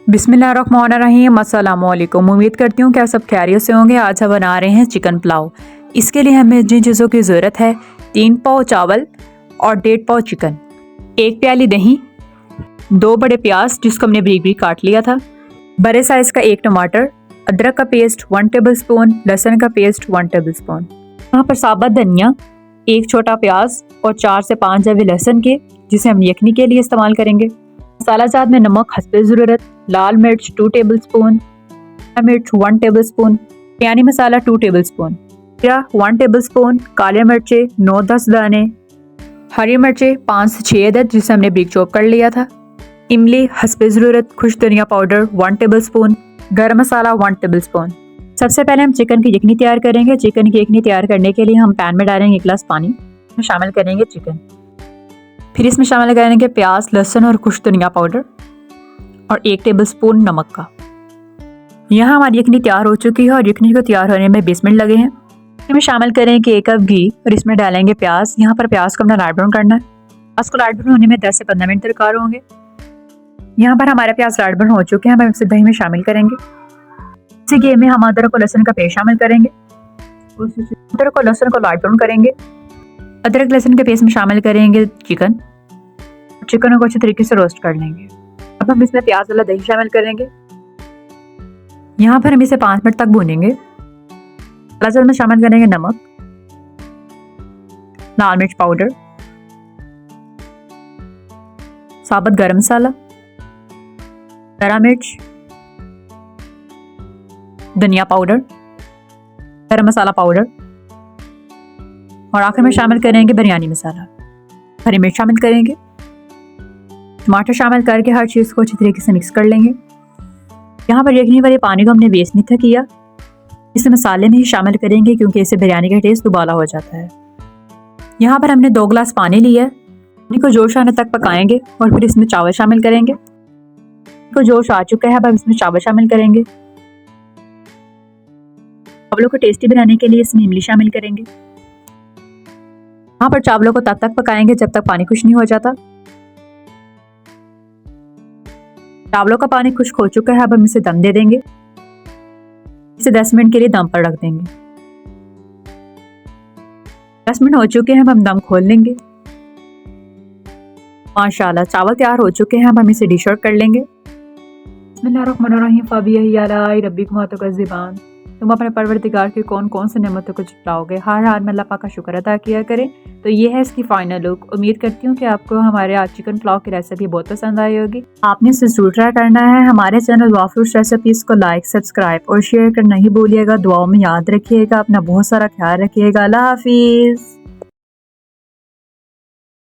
बिस्मिल्लाहिर्रहमानिर्रहीम। अस्सलामुअलैकुम। उम्मीद करती हूँ कि आप सब खैरियत से होंगे। आज हम बना रहे हैं चिकन पुलाव। इसके लिए हमें जिन चीज़ों की ज़रूरत है, 3 पाव चावल और 1.5 पाव चिकन, 1 प्याली दही, 2 बड़े प्याज जिसको हमने बारीक बारीक काट लिया था, बड़े साइज़ का 1 टमाटर, अदरक का पेस्ट 1 टेबल स्पून, लहसुन का पेस्ट 1 टेबल स्पून, यहाँ पर साबुत धनिया, 1 छोटा प्याज और 4 से 5 जवे लहसुन के, जिसे हम यखनी के लिए इस्तेमाल करेंगे। मसाला जात में नमक हस्बे ज़रूरत, लाल मिर्च 2 टेबल स्पून, मिर्च 1 टेबल स्पून, बिरयानी मसाला 2 टेबल स्पून, जीरा 1 टेबल स्पून, काले मिर्चे 9-10 दाने, हरी मिर्चे 5 से 6 अदद जिसे हमने ब्रीक चॉप कर लिया था, इमली हस्बे ज़रूरत, खुश धनिया पाउडर 1 टेबल स्पून, गरम मसाला 1 टेबल स्पून। सबसे पहले हम चिकन की यखनी तैयार करेंगे। चिकन की यखनी तैयार करने के लिए हम पैन में डालेंगे 1 गिलास पानी, में शामिल करेंगे चिकन, फिर इसमें शामिल करेंगे प्याज, लहसुन और खुश धनिया पाउडर और 1 टेबल स्पून नमक का। यहाँ हमारी यखनी तैयार हो चुकी है और यखनी को तैयार होने में 20 मिनट लगे हैं। इसमें शामिल करेंगे 1 कप घी और इसमें डालेंगे प्याज। यहाँ पर प्याज को हमने लाइट ब्राउन करना है। प्याज को लाइट ब्राउन होने में 10 से 15 मिनट दरकार होंगे। यहाँ पर हमारे प्याज लाइट ब्राउन हो चुके हैं। हम इसे दही में शामिल करेंगे। इसी घी में हम अदरक और लहसुन का पेस्ट शामिल करेंगे। अदरक और लहसुन को लाइट ब्राउन करेंगे। अदरक लहसुन के पेस्ट में शामिल करेंगे चिकन को अच्छे तरीके से रोस्ट कर लेंगे। अब हम इसमें प्याज वाला दही शामिल करेंगे। यहाँ पर हम इसे 5 मिनट तक भूनेंगे। में शामिल करेंगे नमक, लाल मिर्च पाउडर, साबुत गरम मसाला, हरा मिर्च, धनिया पाउडर, गरम मसाला पाउडर और आखिर में शामिल करेंगे बिरयानी मसाला। हरी मिर्च शामिल करेंगे। टमाटर शामिल करके हर चीज़ को अच्छी तरीके से मिक्स कर लेंगे। यहाँ पर यखनी वाले पानी को हमने वेस्ट नहीं था किया, इसे मसाले में ही शामिल करेंगे क्योंकि इससे बिरयानी का टेस्ट दुबाला हो जाता है। यहाँ पर हमने 2 गिलास पानी लिया है। पानी को जोश आने तक पकाएंगे और फिर इसमें चावल शामिल करेंगे। को जोश आ चुका है, अब हम इसमें चावल शामिल करेंगे। चावलों को टेस्टी बनाने के लिए इसमें इमली शामिल करेंगे। यहाँ पर चावलों को तब तक पकाएंगे जब तक पानी खुश्क नहीं हो जाता। चावलों का पानी खुश्क हो चुका है, अब हम इसे दम दे देंगे। इसे 10 मिनट के लिए दम पर रख देंगे। 10 मिनट हो चुके हैं, अब हम दम खोल लेंगे। माशाल्लाह चावल तैयार हो चुके हैं, अब हम इसे डिश आउट कर लेंगे। बिस्मिल्लाहिर्रहमानिर्रहीम। फबियही अला रब्बिकुम तुकज़्ज़िबान। तुम अपने परवरदिगार की कौन कौन से नेमतों को जुटाओगे। हर हाल में अल्लाह पाक का शुक्र अदा किया करें। तो ये है इसकी फाइनल लुक। उम्मीद करती हूँ कि आपको हमारे आज चिकन पुलाव की रेसिपी बहुत पसंद आई होगी। आपने इसे जरूर ट्राई करना है। हमारे चैनल वाफरूश रेसिपीज को लाइक, सब्सक्राइब और शेयर करना नहीं भूलिएगा। दुआओं में याद रखिएगा। अपना बहुत सारा ख्याल रखिएगा। अल्लाह हाफिज़।